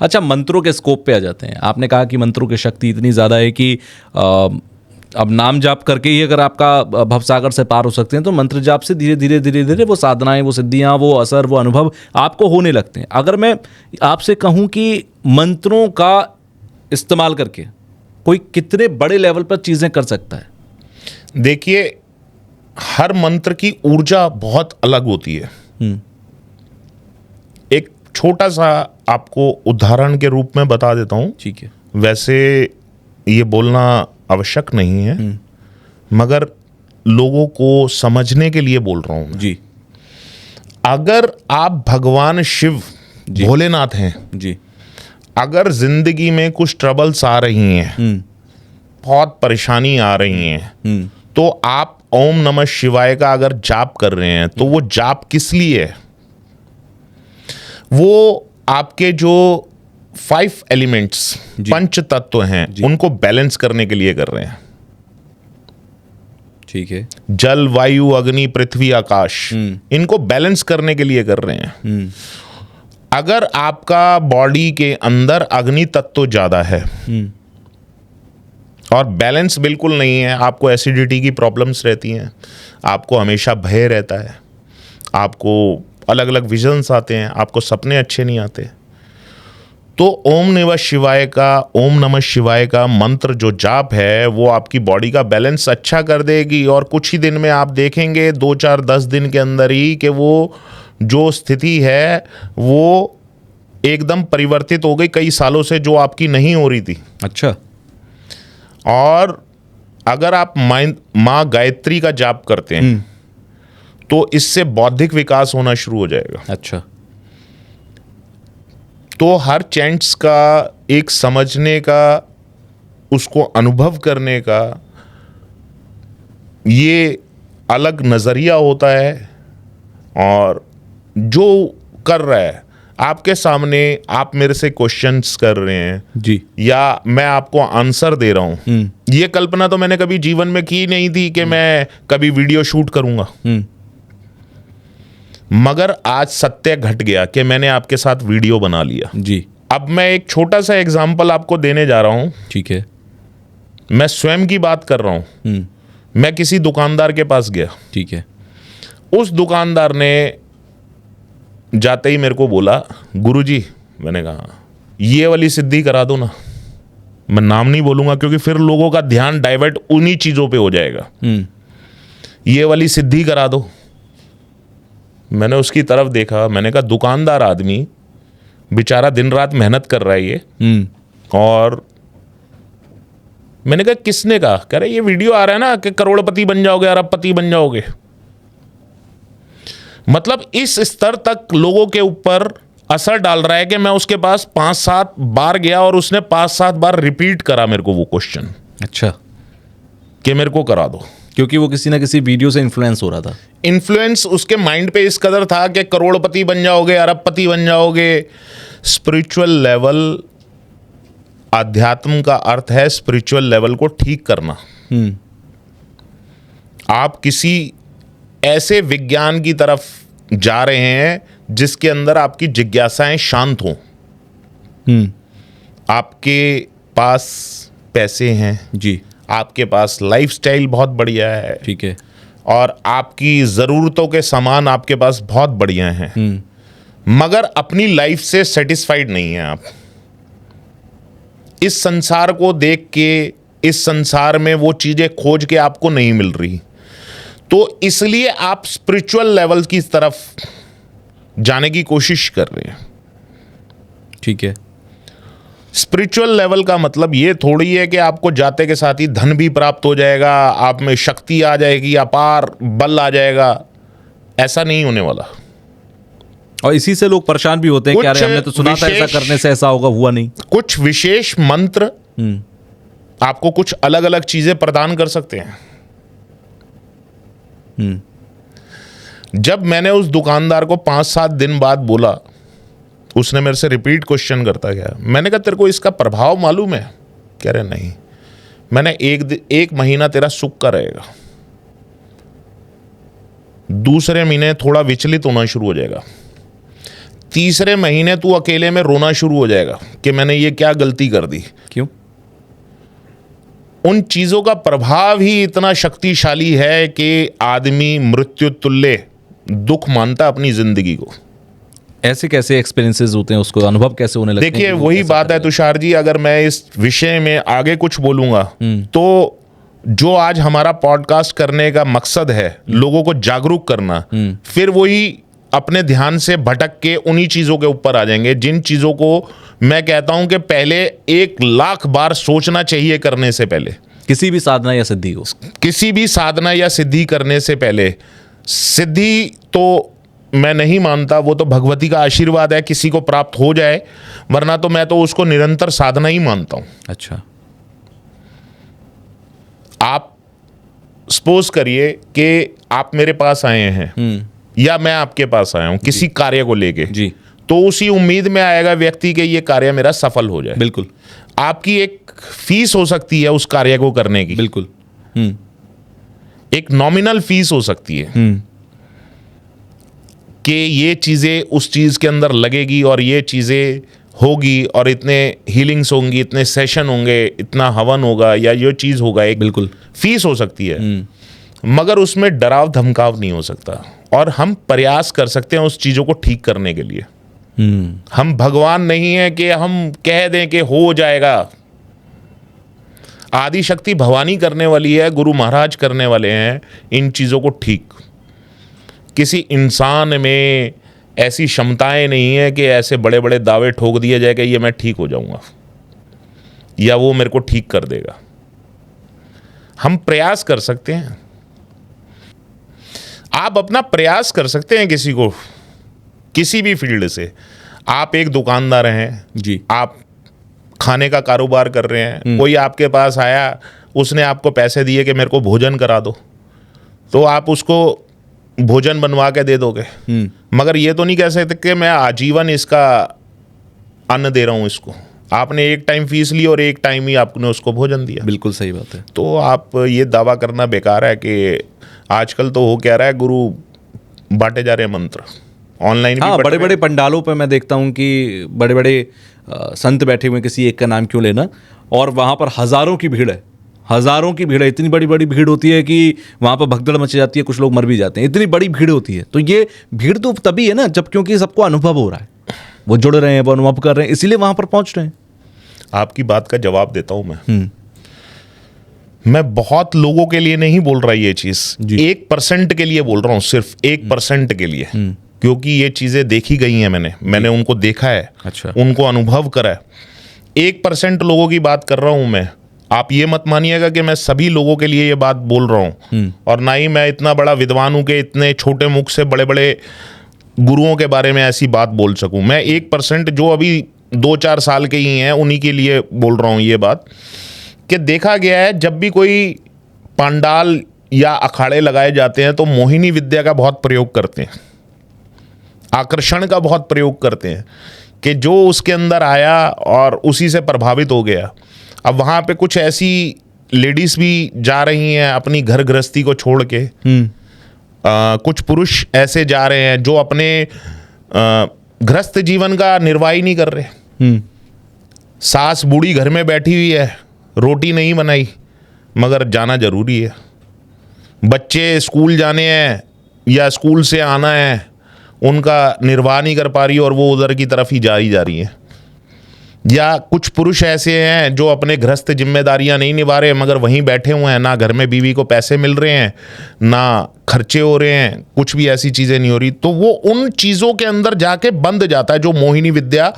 अच्छा, मंत्रों के स्कोप पे आ जाते हैं। आपने कहा कि मंत्रों की शक्ति इतनी ज़्यादा है कि अब नाम जाप करके ही अगर आपका भवसागर से पार हो सकते हैं, तो मंत्र जाप से धीरे धीरे धीरे धीरे वो साधनाएं, वो सिद्धियां, वो असर, वो अनुभव आपको होने लगते हैं। अगर मैं आपसे कहूं कि मंत्रों का इस्तेमाल करके कोई कितने बड़े लेवल पर चीज़ें कर सकता है? देखिए, हर मंत्र की ऊर्जा बहुत अलग होती है। एक छोटा सा आपको उदाहरण के रूप में बता देता हूं। ठीक है। वैसे ये बोलना आवश्यक नहीं है, मगर लोगों को समझने के लिए बोल रहा हूं जी। अगर आप भगवान शिव भोलेनाथ हैं जी। अगर जिंदगी में कुछ ट्रबल्स आ रही हैं, बहुत परेशानी आ रही हैं, तो आप ओम नमः शिवाय का अगर जाप कर रहे हैं, तो वो जाप किस लिए है? वो आपके जो 5 एलिमेंट्स, पंच तत्व हैं, उनको बैलेंस करने के लिए कर रहे हैं। ठीक है। जल, वायु, अग्नि, पृथ्वी, आकाश, इनको बैलेंस करने के लिए कर रहे हैं। अगर आपका बॉडी के अंदर अग्नि तत्व ज्यादा है और बैलेंस बिल्कुल नहीं है, आपको एसिडिटी की प्रॉब्लम्स रहती हैं, आपको हमेशा भय रहता है, आपको अलग अलग विजन्स आते हैं, आपको सपने अच्छे नहीं आते, तो ओम नमः शिवाय का मंत्र जो जाप है, वो आपकी बॉडी का बैलेंस अच्छा कर देगी। और कुछ ही दिन में आप देखेंगे, 2, 4, 10 दिन के अंदर ही, कि वो जो स्थिति है वो एकदम परिवर्तित हो गई, कई सालों से जो आपकी नहीं हो रही थी। अच्छा। और अगर आप माँ गायत्री का जाप करते हैं, तो इससे बौद्धिक विकास होना शुरू हो जाएगा। अच्छा। तो हर चैंट्स का एक समझने का, उसको अनुभव करने का ये अलग नज़रिया होता है। और जो कर रहा है आपके सामने, आप मेरे से क्वेश्चंस कर रहे हैं जी, या मैं आपको आंसर दे रहा हूं, ये कल्पना तो मैंने कभी जीवन में की नहीं थी कि मैं कभी वीडियो शूट करूंगा। मगर आज सत्य घट गया कि मैंने आपके साथ वीडियो बना लिया। जी। अब मैं एक छोटा सा एग्जांपल आपको देने जा रहा हूं। ठीक है। मैं स्वयं की बात कर रहा हूं। मैं किसी दुकानदार के पास गया। ठीक है। उस दुकानदार ने जाते ही मेरे को बोला, गुरुजी, मैंने कहा ये वाली सिद्धि करा दो ना। मैं नाम नहीं बोलूंगा क्योंकि फिर लोगों का ध्यान डाइवर्ट उन्हीं चीजों पे हो जाएगा। ये वाली सिद्धि करा दो। मैंने उसकी तरफ देखा, मैंने कहा दुकानदार आदमी बेचारा दिन रात मेहनत कर रहा है ये। और मैंने कहा किसने कहा? कह रहे ये वीडियो आ रहा है ना कि करोड़पति बन जाओगे, अरबपति बन जाओगे। मतलब इस स्तर तक लोगों के ऊपर असर डाल रहा है कि मैं उसके पास 5-7 बार गया और उसने 5-7 बार रिपीट करा मेरे को वो क्वेश्चन। अच्छा। कि मेरे को करा दो, क्योंकि वो किसी ना किसी वीडियो से इन्फ्लुएंस हो रहा था। इन्फ्लुएंस उसके माइंड पे इस कदर था कि करोड़पति बन जाओगे, अरबपति बन जाओगे। स्पिरिचुअल लेवल, अध्यात्म का अर्थ है स्पिरिचुअल लेवल को ठीक करना। आप किसी ऐसे विज्ञान की तरफ जा रहे हैं जिसके अंदर आपकी जिज्ञासाएं शांत हों। आपके पास पैसे हैं जी, आपके पास लाइफस्टाइल बहुत बढ़िया है, ठीक है, और आपकी ज़रूरतों के सामान आपके पास बहुत बढ़िया हैं, मगर अपनी लाइफ से सेटिस्फाइड नहीं है आप। इस संसार को देख के, इस संसार में वो चीज़ें खोज के आपको नहीं मिल रही, तो इसलिए आप स्पिरिचुअल लेवल की तरफ जाने की कोशिश कर रहे हैं। ठीक है। स्पिरिचुअल लेवल का मतलब ये थोड़ी है कि आपको जाते के साथ ही धन भी प्राप्त हो जाएगा, आप में शक्ति आ जाएगी, अपार बल आ जाएगा। ऐसा नहीं होने वाला। और इसी से लोग परेशान भी होते हैं कि अरे हमने तो सुना था ऐसा करने से ऐसा होगा, हुआ नहीं। कुछ विशेष मंत्र आपको कुछ अलग अलग चीजें प्रदान कर सकते हैं। जब मैंने उस दुकानदार को 5-7 दिन बाद बोला, उसने मेरे से रिपीट क्वेश्चन करता गया। मैंने कहा तेरे को इसका प्रभाव मालूम है? कह रहे नहीं। मैंने एक महीना तेरा सुख का रहेगा, दूसरे महीने थोड़ा विचलित होना शुरू हो जाएगा, तीसरे महीने तू अकेले में रोना शुरू हो जाएगा कि मैंने ये क्या गलती कर दी। क्यों? उन चीजों का प्रभाव ही इतना शक्तिशाली है कि आदमी मृत्यु तुल्य दुख मानता अपनी जिंदगी को। ऐसे कैसे एक्सपीरियंसेस होते हैं, उसको अनुभव कैसे होने लगते हैं? देखिए कि वो वही कैसे बात है तुषार जी, अगर मैं इस विषय में आगे कुछ बोलूंगा तो जो आज हमारा पॉडकास्ट करने का मकसद है लोगों को जागरूक करना, फिर वही अपने ध्यान से भटक के उन्हीं चीजों के ऊपर आ जाएंगे जिन चीजों को मैं कहता हूं कि पहले 1,00,000 बार सोचना चाहिए करने से पहले। किसी भी साधना या सिद्धि को, किसी भी साधना या सिद्धि करने से पहले, सिद्धि तो मैं नहीं मानता, वो तो भगवती का आशीर्वाद है किसी को प्राप्त हो जाए, वरना तो मैं तो उसको निरंतर साधना ही मानता हूं। अच्छा, आप सपोज करिए कि आप मेरे पास आए हैं या मैं आपके पास आया हूं किसी कार्य को लेके जी, तो उसी उम्मीद में आएगा व्यक्ति कि ये कार्य मेरा सफल हो जाए। बिल्कुल आपकी एक फीस हो सकती है उस कार्य को करने की, बिल्कुल, एक नॉमिनल फीस हो सकती है कि ये चीजें उस चीज के अंदर लगेगी और ये चीजें होगी और इतने हीलिंग्स होंगी, इतने सेशन होंगे, इतना हवन होगा या ये चीज होगा, एक बिल्कुल फीस हो सकती है। मगर उसमें डराव धमकाव नहीं हो सकता और हम प्रयास कर सकते हैं उस चीजों को ठीक करने के लिए। हम भगवान नहीं है कि हम कह दें कि हो जाएगा। आदि शक्ति भवानी करने वाली है, गुरु महाराज करने वाले हैं इन चीजों को ठीक। किसी इंसान में ऐसी क्षमताएं नहीं है कि ऐसे बड़े बड़े दावे ठोक दिए जाए कि ये मैं ठीक हो जाऊंगा या वो मेरे को ठीक कर देगा। हम प्रयास कर सकते हैं, आप अपना प्रयास कर सकते हैं किसी को, किसी भी फील्ड से। आप एक दुकानदार हैं जी, आप खाने का कारोबार कर रहे हैं, कोई आपके पास आया, उसने आपको पैसे दिए कि मेरे को भोजन करा दो, तो आप उसको भोजन बनवा के दे दोगे। मगर ये तो नहीं कह सकते कि मैं आजीवन इसका अन्न दे रहा हूं इसको। आपने एक टाइम फीस ली और एक टाइम ही आपने उसको भोजन दिया। बिल्कुल सही बात है। तो आप ये दावा करना बेकार है कि आजकल तो हो क्या रहा है, गुरु बांटे जा रहे हैं मंत्र ऑनलाइन। हाँ, बड़े बड़े पंडालों पे मैं देखता हूँ कि बड़े बड़े संत बैठे हुए, किसी एक का नाम क्यों लेना, और वहाँ पर हज़ारों की भीड़ है, हज़ारों की भीड़ है। इतनी बड़ी बड़ी भीड़ होती है कि वहाँ पर भगदड़ मच जाती है, कुछ लोग मर भी जाते हैं, इतनी बड़ी भीड़ होती है। तो ये भीड़ तो तभी है ना जब, क्योंकि सबको अनुभव हो रहा है, वो जुड़ रहे हैं, वो अनुभव कर रहे हैं, इसीलिए वहाँ पर पहुँच रहे हैं। आपकी बात का जवाब देता हूँ मैं बहुत लोगों के लिए नहीं बोल रहा ये चीज़, 1% के लिए बोल रहा हूँ, सिर्फ 1% के लिए, क्योंकि ये चीज़ें देखी गई हैं, मैंने उनको देखा है। अच्छा। उनको अनुभव करा है। 1% लोगों की बात कर रहा हूँ मैं। आप ये मत मानिएगा कि मैं सभी लोगों के लिए ये बात बोल रहा हूँ, और ना ही मैं इतना बड़ा विद्वान हूँ कि इतने छोटे मुख से बड़े बड़े गुरुओं के बारे में ऐसी बात बोल सकूँ। मैं 1% जो अभी 2-4 साल के ही हैं उन्हीं के लिए बोल रहा हूँ ये बात, कि देखा गया है जब भी कोई पंडाल या अखाड़े लगाए जाते हैं तो मोहिनी विद्या का बहुत प्रयोग करते हैं, आकर्षण का बहुत प्रयोग करते हैं, कि जो उसके अंदर आया और उसी से प्रभावित हो गया। अब वहाँ पे कुछ ऐसी लेडीज भी जा रही हैं अपनी घर गृहस्थी को छोड़ के, कुछ पुरुष ऐसे जा रहे हैं जो अपने गृहस्थ जीवन का निर्वाह ही नहीं कर रहे। सास बूढ़ी घर में बैठी हुई है, रोटी नहीं बनाई, मगर जाना जरूरी है। बच्चे स्कूल जाने हैं या स्कूल से आना है, उनका निर्वाह नहीं कर पा रही और वो उधर की तरफ ही जा रही है। या कुछ पुरुष ऐसे हैं जो अपने गृहस्थ जिम्मेदारियां नहीं निभा रहे, मगर वहीं बैठे हुए हैं, ना घर में बीवी को पैसे मिल रहे हैं, ना खर्चे हो रहे हैं, कुछ भी ऐसी चीज़ें नहीं हो रही, तो वो उन चीज़ों के अंदर जाके बंद जाता है जो मोहिनी विद्या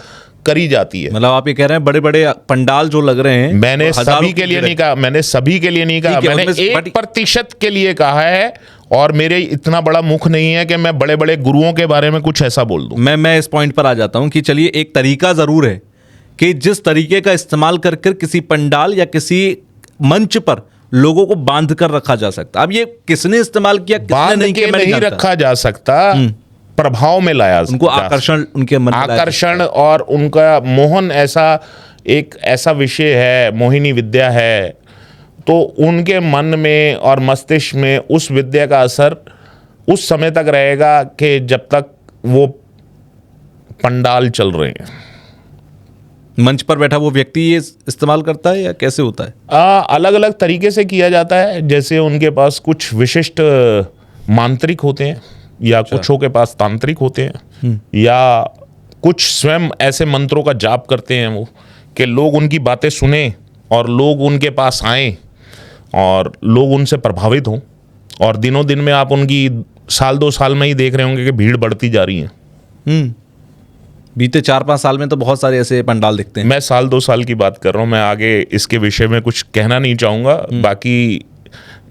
करी जाती है। मतलब आप ये कह रहे हैं बड़े बड़े पंडाल जो लग रहे हैं, मैंने सभी के लिए नहीं कहा, मैंने 1% के लिए कहा है, और मेरे इतना बड़ा मुख नहीं है कि मैं बड़े बड़े गुरुओं के बारे में कुछ ऐसा बोल दूं। मैं इस पॉइंट पर आ जाता हूं कि चलिए, एक तरीका जरूर है कि जिस तरीके का इस्तेमाल कर किसी पंडाल या किसी मंच पर लोगों को बांध कर रखा जा सकता। अब ये किसने इस्तेमाल किया, किसने नहीं किया, नहीं रखा जा सकता, प्रभाव में लाया, उनको आकर्षण, उनके मन आकर्षण और उनका मोहन, ऐसा विषय है, मोहिनी विद्या है, तो उनके मन में और मस्तिष्क में उस विद्या का असर उस समय तक रहेगा कि जब तक वो पंडाल चल रहे हैं। मंच पर बैठा वो व्यक्ति ये इस्तेमाल करता है या कैसे होता है? अलग अलग तरीके से किया जाता है। जैसे उनके पास कुछ विशिष्ट मांत्रिक होते हैं, या कुछों के पास तांत्रिक होते हैं, या कुछ स्वयं ऐसे मंत्रों का जाप करते हैं वो, कि लोग उनकी बातें सुने और लोग उनके पास आएं और लोग उनसे प्रभावित हों। और दिनों दिन में आप उनकी साल 2 साल में ही देख रहे होंगे कि भीड़ बढ़ती जा रही है। बीते 4-5 साल में तो बहुत सारे ऐसे पंडाल दिखते हैं। मैं साल 2 साल की बात कर रहा हूँ, मैं आगे इसके विषय में कुछ कहना नहीं चाहूँगा। बाकी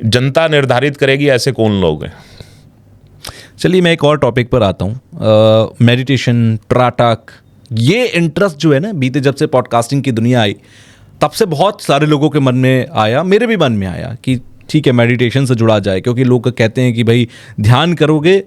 जनता निर्धारित करेगी ऐसे कौन लोग हैं। चलिए मैं एक और टॉपिक पर आता हूँ। मेडिटेशन, त्राटक, ये इंटरेस्ट जो है ना, बीते जब से पॉडकास्टिंग की दुनिया आई तब से बहुत सारे लोगों के मन में आया, मेरे भी मन में आया कि ठीक है मेडिटेशन से जुड़ा जाए, क्योंकि लोग कहते हैं कि भाई ध्यान करोगे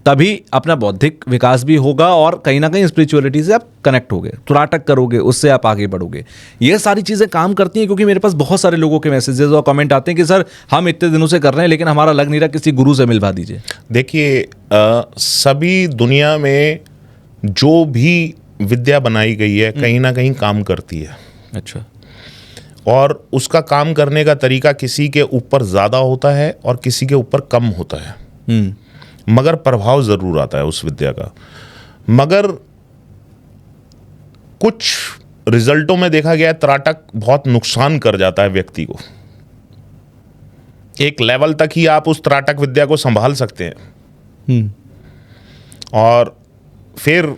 तभी अपना बौद्धिक विकास भी होगा और कहीं ना कहीं स्पिरिचुअलिटी से आप कनेक्ट होगे, त्राटक करोगे उससे आप आगे बढ़ोगे। ये सारी चीज़ें काम करती हैं, क्योंकि मेरे पास बहुत सारे लोगों के मैसेजेस और कमेंट आते हैं कि सर हम इतने दिनों से कर रहे हैं लेकिन हमारा लग नहीं रहा, किसी गुरु से मिलवा दीजिए। देखिए, सभी दुनिया में जो भी विद्या बनाई गई है कहीं ना कहीं काम करती है। अच्छा। और उसका काम करने का तरीका किसी के ऊपर ज़्यादा होता है और किसी के ऊपर कम होता है, मगर प्रभाव ज़रूर आता है उस विद्या का। मगर कुछ रिजल्टों में देखा गया है त्राटक बहुत नुकसान कर जाता है व्यक्ति को। एक लेवल तक ही आप उस त्राटक विद्या को संभाल सकते हैं, और फिर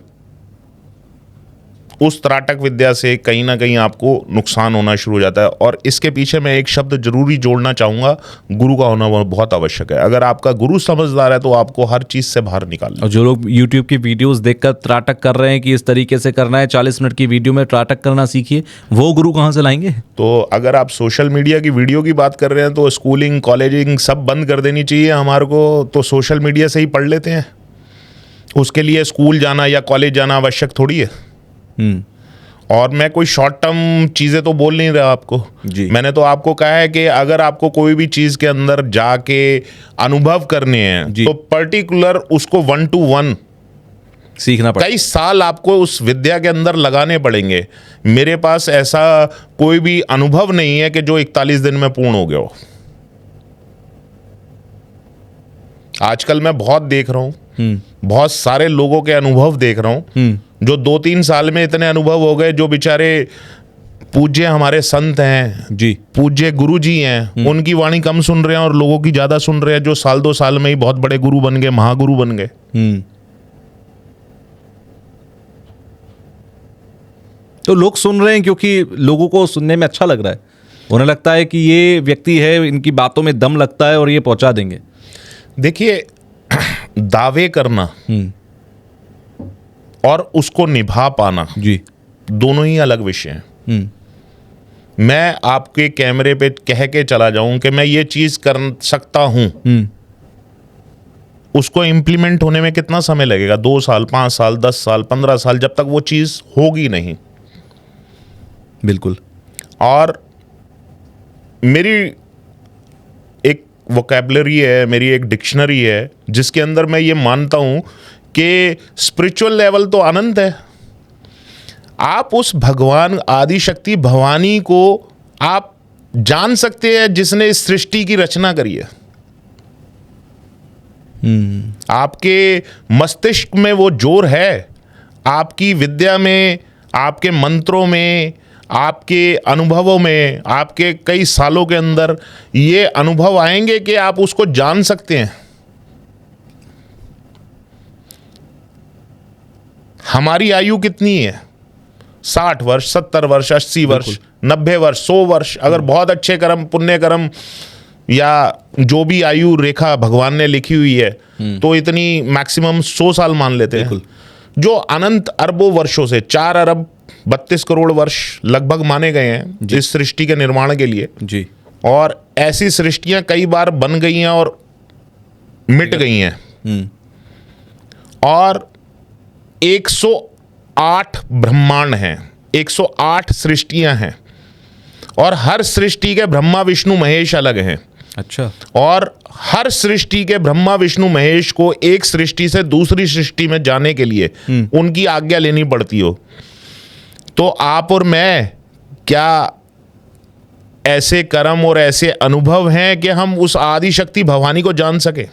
उस त्राटक विद्या से कहीं ना कहीं आपको नुकसान होना शुरू हो जाता है। और इसके पीछे मैं एक शब्द जरूरी जोड़ना चाहूँगा, गुरु का होना बहुत आवश्यक है। अगर आपका गुरु समझदार है तो आपको हर चीज़ से बाहर निकाल। और जो लोग YouTube की वीडियोस देखकर त्राटक कर रहे हैं कि इस तरीके से करना है, 40 मिनट की वीडियो में त्राटक करना सीखिए, वो गुरु कहाँ से लाएंगे? तो अगर आप सोशल मीडिया की वीडियो की बात कर रहे हैं तो स्कूलिंग, कॉलेजिंग सब बंद कर देनी चाहिए हमारे को, तो सोशल मीडिया से ही पढ़ लेते हैं। उसके लिए स्कूल जाना या कॉलेज जाना आवश्यक थोड़ी है। और मैं कोई शॉर्ट टर्म चीज़ें तो बोल नहीं रहा आपको जी। मैंने तो आपको कहा है कि अगर आपको कोई भी चीज़ के अंदर जाके अनुभव करने हैं तो पर्टिकुलर उसको 1 to 1 सीखना पड़ेगा। कई साल आपको उस विद्या के अंदर लगाने पड़ेंगे। मेरे पास ऐसा कोई भी अनुभव नहीं है कि जो 41 दिन में पूर्ण हो गया हो। आजकल मैं बहुत देख रहा हूँ, बहुत सारे लोगों के अनुभव देख रहा हूँ जो 2-3 साल में इतने अनुभव हो गए, जो बेचारे पूज्य हमारे संत हैं जी, पूज्य गुरु जी हैं, उनकी वाणी कम सुन रहे हैं और लोगों की ज्यादा सुन रहे हैं, जो साल 2 साल में ही बहुत बड़े गुरु बन गए, महागुरु बन गए। तो लोग सुन रहे हैं क्योंकि लोगों को सुनने में अच्छा लग रहा है, उन्हें लगता है कि ये व्यक्ति है, इनकी बातों में दम लगता है और ये पहुंचा देंगे। देखिए, दावे करना और उसको निभा पाना जी, दोनों ही अलग विषय हैं। मैं आपके कैमरे पे कह के चला जाऊं कि मैं ये चीज कर सकता हूं, उसको इंप्लीमेंट होने में कितना समय लगेगा? 2 साल, 5 साल, 10 साल, 15 साल, जब तक वो चीज होगी नहीं। बिल्कुल। और मेरी एक वोकैबुलरी है, मेरी एक डिक्शनरी है, जिसके अंदर मैं ये मानता हूं कि स्पिरिचुअल लेवल तो अनंत है। आप उस भगवान आदि शक्ति भवानी को आप जान सकते हैं जिसने इस सृष्टि की रचना करी है। आपके मस्तिष्क में वो जोर है, आपकी विद्या में, आपके मंत्रों में, आपके अनुभवों में, आपके कई सालों के अंदर ये अनुभव आएंगे कि आप उसको जान सकते हैं। हमारी आयु कितनी है? 60 वर्ष, 70 वर्ष, 80 वर्ष, 90 वर्ष, 100 वर्ष। अगर बहुत अच्छे कर्म, पुण्य कर्म या जो भी आयु रेखा भगवान ने लिखी हुई है तो इतनी मैक्सिमम 100 साल मान लेते हैं, जो अनंत अरबों वर्षों से 4 अरब 32 करोड़ वर्ष लगभग माने गए हैं इस सृष्टि के निर्माण के लिए जी। और ऐसी सृष्टियां कई बार बन गई हैं और मिट गई हैं। और 108 ब्रह्मांड हैं, 108 सृष्टियां हैं, और हर सृष्टि के ब्रह्मा विष्णु महेश अलग हैं। अच्छा। और हर सृष्टि के ब्रह्मा विष्णु महेश को एक सृष्टि से दूसरी सृष्टि में जाने के लिए उनकी आज्ञा लेनी पड़ती हो, तो आप और मैं क्या ऐसे कर्म और ऐसे अनुभव हैं कि हम उस आदि शक्ति भवानी को जान सके?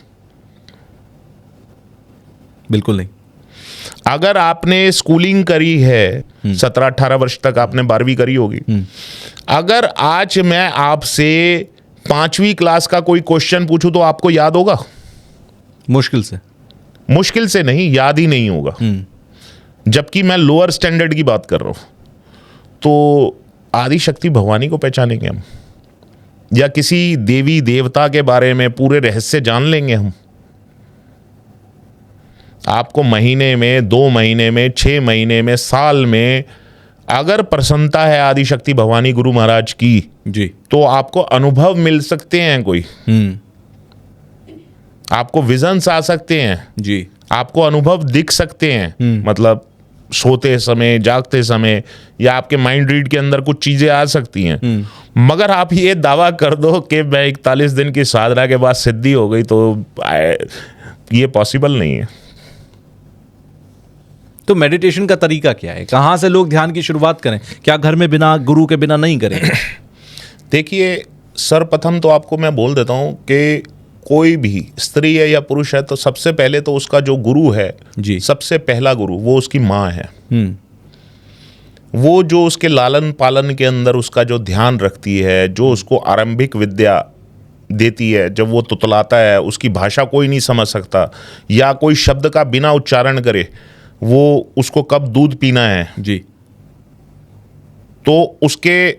बिल्कुल नहीं। अगर आपने स्कूलिंग करी है 17-18 वर्ष तक आपने 12वीं करी होगी, अगर आज मैं आपसे 5वीं क्लास का कोई क्वेश्चन पूछूं तो आपको याद होगा? मुश्किल से। मुश्किल से नहीं, याद ही नहीं होगा। जबकि मैं लोअर स्टैंडर्ड की बात कर रहा हूं। तो आदि शक्ति भवानी को पहचानेंगे हम, या किसी देवी देवता के बारे में पूरे रहस्य जान लेंगे हम? आपको महीने में, 2 महीने में, 6 महीने में, साल में अगर प्रसन्नता है आदि शक्ति भवानी गुरु महाराज की जी, तो आपको अनुभव मिल सकते हैं, कोई आपको विजन्स आ सकते हैं जी, आपको अनुभव दिख सकते हैं। मतलब सोते समय, जागते समय, या आपके माइंड रीड के अंदर कुछ चीजें आ सकती हैं। मगर आप ये दावा कर दो कि मैं 41 दिन की साधना के बाद सिद्धि हो गई, तो ये पॉसिबल नहीं है। तो मेडिटेशन का तरीका क्या है? कहाँ से लोग ध्यान की शुरुआत करें? क्या घर में बिना गुरु के बिना नहीं करें? देखिए, सर्वप्रथम तो आपको मैं बोल देता हूँ कि कोई भी स्त्री है या पुरुष है, तो सबसे पहले तो उसका जो गुरु है जी, सबसे पहला गुरु वो उसकी माँ है। वो जो उसके लालन पालन के अंदर उसका जो ध्यान रखती है, जो उसको आरंभिक विद्या देती है। जब वो तुतलाता है, उसकी भाषा कोई नहीं समझ सकता, या कोई शब्द का बिना उच्चारण करे वो उसको कब दूध पीना है जी, तो उसके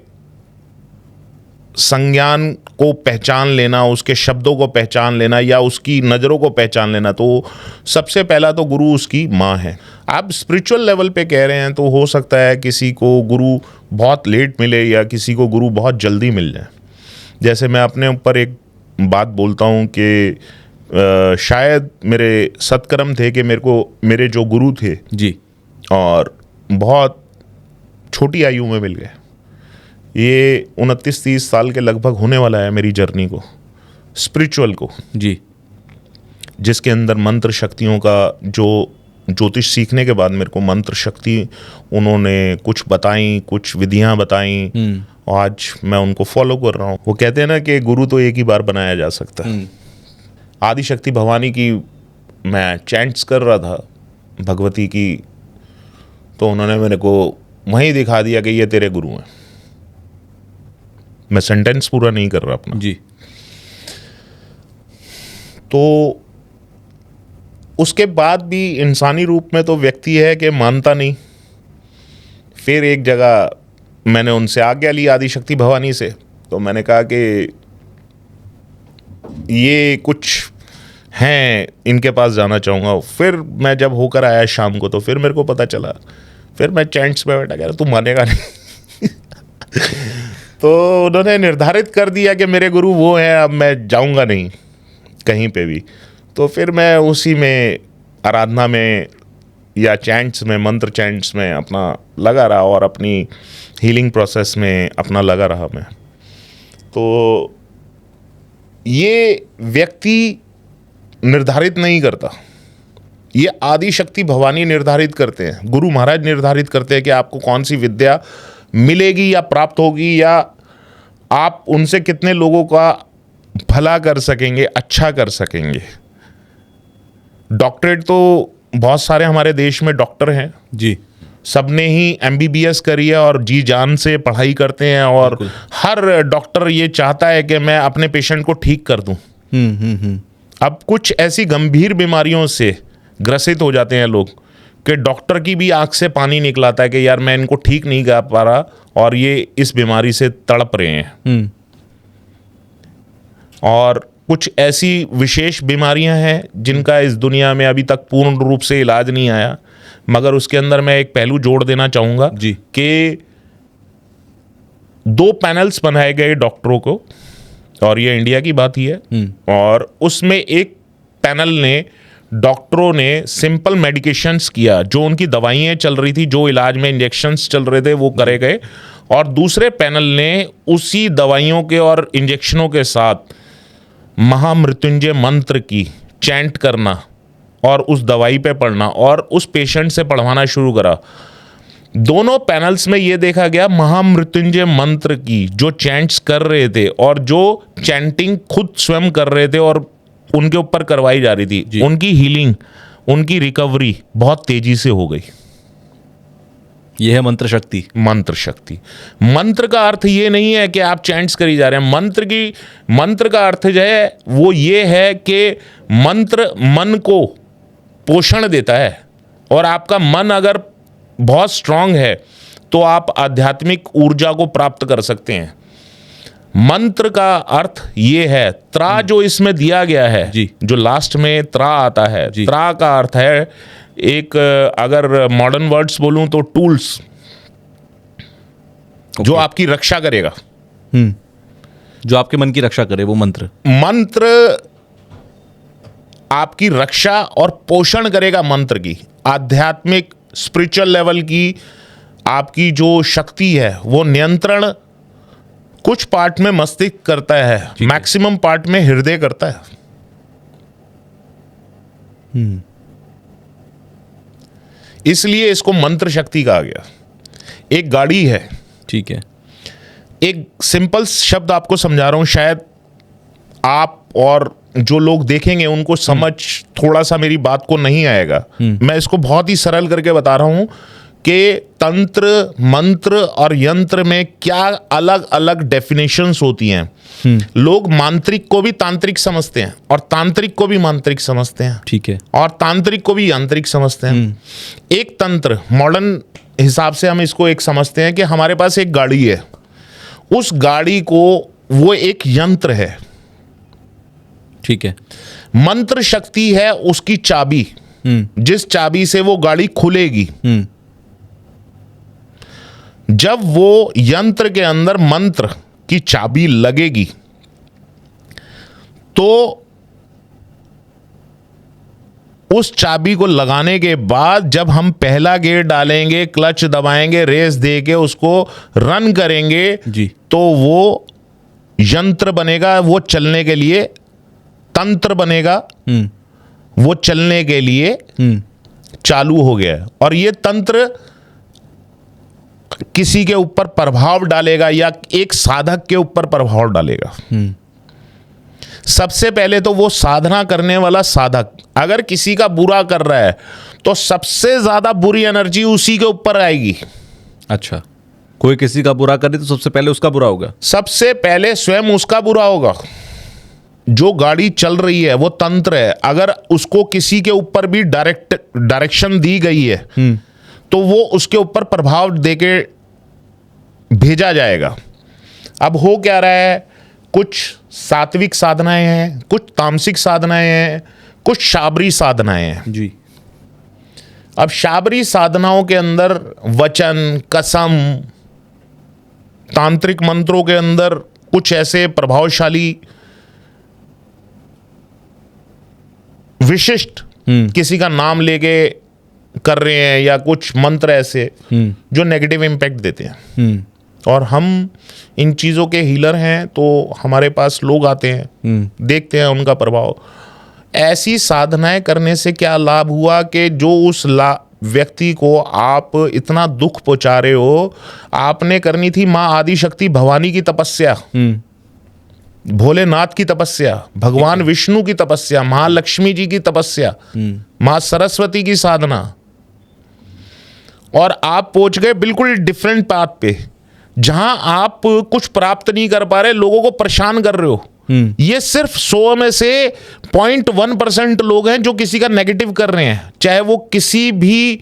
संज्ञान को पहचान लेना, उसके शब्दों को पहचान लेना, या उसकी नज़रों को पहचान लेना, तो सबसे पहला तो गुरु उसकी माँ है। आप स्पिरिचुअल लेवल पे कह रहे हैं तो हो सकता है किसी को गुरु बहुत लेट मिले या किसी को गुरु बहुत जल्दी मिल जाए। जैसे मैं अपने ऊपर एक बात बोलता हूँ कि शायद मेरे सत्कर्म थे कि मेरे जो गुरु थे जी, और बहुत छोटी आयु में मिल गए। ये 29-30 साल के लगभग होने वाला है मेरी जर्नी को, स्पिरिचुअल को जी, जिसके अंदर मंत्र शक्तियों का, जो ज्योतिष सीखने के बाद मेरे को मंत्र शक्ति उन्होंने कुछ बताई, कुछ विधियां बताई, और आज मैं उनको फॉलो कर रहा हूँ। वो कहते हैं ना कि गुरु तो एक ही बार बनाया जा सकता है। आदि शक्ति भवानी की मैं चैंट्स कर रहा था भगवती की, तो उन्होंने मेरे को वहीं दिखा दिया कि ये तेरे गुरु हैं। मैं सेंटेंस पूरा नहीं कर रहा अपना जी। तो उसके बाद भी इंसानी रूप में तो व्यक्ति है कि मानता नहीं। फिर एक जगह मैंने उनसे आज्ञा ली आदि शक्ति भवानी से, तो मैंने कहा कि ये कुछ हैं, इनके पास जाना चाहूँगा। फिर मैं जब होकर आया शाम को, तो फिर मेरे को पता चला, फिर मैं चैंट्स में बैठा, कह रहा तू मानेगा नहीं। तो उन्होंने निर्धारित कर दिया कि मेरे गुरु वो हैं, अब मैं जाऊँगा नहीं कहीं पे भी। तो फिर मैं उसी में आराधना में या चैंट्स में, मंत्र चैंट्स में अपना लगा रहा, और अपनी हीलिंग प्रोसेस में अपना लगा रहा मैं। तो ये व्यक्ति निर्धारित नहीं करता, ये आदि शक्ति भवानी निर्धारित करते हैं, गुरु महाराज निर्धारित करते हैं कि आपको कौन सी विद्या मिलेगी या प्राप्त होगी, या आप उनसे कितने लोगों का भला कर सकेंगे, अच्छा कर सकेंगे। डॉक्टरेट तो बहुत सारे हमारे देश में डॉक्टर हैं जी, सबने ही MBBS करी है और जी जान से पढ़ाई करते हैं, और हर डॉक्टर ये चाहता है कि मैं अपने पेशेंट को ठीक कर दूं। अब कुछ ऐसी गंभीर बीमारियों से ग्रसित हो जाते हैं लोग कि डॉक्टर की भी आंख से पानी निकलाता है कि यार मैं इनको ठीक नहीं कर पा रहा, और ये इस बीमारी से तड़प रहे हैं। और कुछ ऐसी विशेष बीमारियां हैं जिनका इस दुनिया में अभी तक पूर्ण रूप से इलाज नहीं आया। मगर उसके अंदर मैं एक पहलू जोड़ देना चाहूँगा कि 2 पैनल्स बनाए गए डॉक्टरों को, और ये इंडिया की बात ही है। और उसमें एक पैनल ने, डॉक्टरों ने सिंपल मेडिकेशंस किया, जो उनकी दवाइयाँ चल रही थी, जो इलाज में इंजेक्शंस चल रहे थे वो करे गए, और दूसरे पैनल ने उसी दवाइयों के और इंजेक्शनों के साथ महामृत्युंजय मंत्र की चैंट करना और उस दवाई पे पढ़ना और उस पेशेंट से पढ़वाना शुरू करा। दोनों पैनल्स में ये देखा गया महामृत्युंजय मंत्र की जो चैंट्स कर रहे थे और जो चैंटिंग खुद स्वयं कर रहे थे और उनके ऊपर करवाई जा रही थी, उनकी हीलिंग, उनकी रिकवरी बहुत तेजी से हो गई। यह है मंत्र शक्ति। मंत्र शक्ति। मंत्र का अर्थ ये नहीं है कि आप चैंट्स करी जा रहे हैं। मंत्र का अर्थ जो है वो ये है कि मंत्र मन को पोषण देता है और आपका मन अगर बहुत स्ट्रांग है तो आप आध्यात्मिक ऊर्जा को प्राप्त कर सकते हैं। मंत्र का अर्थ ये है, त्रा जो इसमें दिया गया है जी, जो लास्ट में त्रा आता है, त्रा का अर्थ है एक, अगर मॉडर्न वर्ड्स बोलूं तो टूल्स, जो आपकी रक्षा करेगा, जो आपके मन की रक्षा करे, वो मंत्र आपकी रक्षा और पोषण करेगा। मंत्र की आध्यात्मिक स्पिरिचुअल लेवल की आपकी जो शक्ति है वो नियंत्रण कुछ पार्ट में मस्तिष्क करता है, मैक्सिमम पार्ट में हृदय करता है। इसलिए इसको मंत्र शक्ति कहा गया। एक गाड़ी है, ठीक है, एक सिंपल शब्द आपको समझा रहा हूं, शायद आप और जो लोग देखेंगे उनको समझ थोड़ा सा मेरी बात को नहीं आएगा। मैं इसको बहुत ही सरल करके बता रहा हूं कि तंत्र, मंत्र और यंत्र में क्या अलग अलग डेफिनेशंस होती हैं। लोग मांत्रिक को भी तांत्रिक समझते हैं और तांत्रिक को भी मांत्रिक समझते हैं, ठीक है, और तांत्रिक को भी यांत्रिक समझते हैं। एक तंत्र, मॉडर्न हिसाब से हम इसको एक समझते हैं कि हमारे पास एक गाड़ी है, उस गाड़ी को वो एक यंत्र है, ठीक है। मंत्र शक्ति है उसकी चाबी, जिस चाबी से वो गाड़ी खुलेगी। जब वो यंत्र के अंदर मंत्र की चाबी लगेगी तो उस चाबी को लगाने के बाद जब हम पहला गियर डालेंगे, क्लच दबाएंगे, रेस देके उसको रन करेंगे जी, तो वो यंत्र बनेगा, वो चलने के लिए तंत्र बनेगा, वो चलने के लिए चालू हो गया। और ये तंत्र किसी के ऊपर प्रभाव डालेगा या एक साधक के ऊपर प्रभाव डालेगा। सबसे पहले तो वो साधना करने वाला साधक अगर किसी का बुरा कर रहा है तो सबसे ज्यादा बुरी एनर्जी उसी के ऊपर आएगी। अच्छा, कोई किसी का बुरा करे तो सबसे पहले उसका बुरा होगा? सबसे पहले स्वयं उसका बुरा होगा। जो गाड़ी चल रही है वो तंत्र है, अगर उसको किसी के ऊपर भी डायरेक्शन दी गई है तो वो उसके ऊपर प्रभाव देके भेजा जाएगा। अब हो क्या रहा है, कुछ सात्विक साधनाएं हैं, कुछ तामसिक साधनाएं हैं, कुछ शाबरी साधनाएं हैं जी। अब शाबरी साधनाओं के अंदर वचन, कसम, तांत्रिक मंत्रों के अंदर कुछ ऐसे प्रभावशाली विशिष्ट किसी का नाम लेके कर रहे हैं या कुछ मंत्र ऐसे जो नेगेटिव इम्पैक्ट देते हैं। और हम इन चीज़ों के हीलर हैं तो हमारे पास लोग आते हैं, देखते हैं उनका प्रभाव। ऐसी साधनाएं करने से क्या लाभ हुआ कि जो उस व्यक्ति को आप इतना दुख पहुंचा रहे हो, आपने करनी थी माँ आदिशक्ति भवानी की तपस्या, भोलेनाथ की तपस्या, भगवान विष्णु की तपस्या, महालक्ष्मी जी की तपस्या, माँ सरस्वती की साधना, और आप पहुंच गए बिल्कुल डिफरेंट पाथ पे जहां आप कुछ प्राप्त नहीं कर पा रहे, लोगों को परेशान कर रहे हो। ये सिर्फ 100 में से 0.1% लोग हैं जो किसी का नेगेटिव कर रहे हैं, चाहे वो किसी भी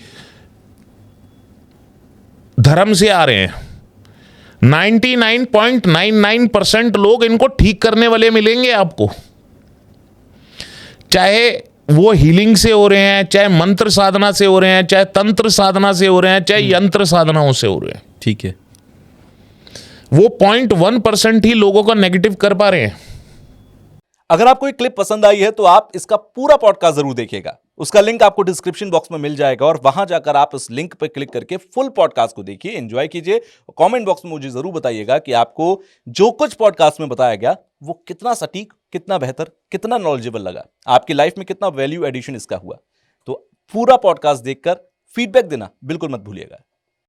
धर्म से आ रहे हैं। 99.99% लोग इनको ठीक करने वाले मिलेंगे आपको, चाहे वो हीलिंग से हो रहे हैं, चाहे मंत्र साधना से हो रहे हैं, चाहे तंत्र साधना से हो रहे हैं, चाहे यंत्र साधनाओं से हो रहे हैं। ठीक है, वो 0.1% ही लोगों का नेगेटिव कर पा रहे हैं। अगर आपको ये क्लिप पसंद आई है तो आप इसका पूरा पॉडकास्ट जरूर देखिएगा। उसका लिंक आपको डिस्क्रिप्शन बॉक्स में मिल जाएगा और वहां जाकर आप उस लिंक पर क्लिक करके फुल पॉडकास्ट को देखिए, एंजॉय कीजिए। कमेंट बॉक्स में मुझे जरूर बताइएगा कि आपको जो कुछ पॉडकास्ट में बताया गया वो कितना सटीक, कितना बेहतर, कितना नॉलेजेबल लगा, आपकी लाइफ में कितना वैल्यू एडिशन इसका हुआ। तो पूरा पॉडकास्ट देखकर फीडबैक देना बिल्कुल मत भूलिएगा।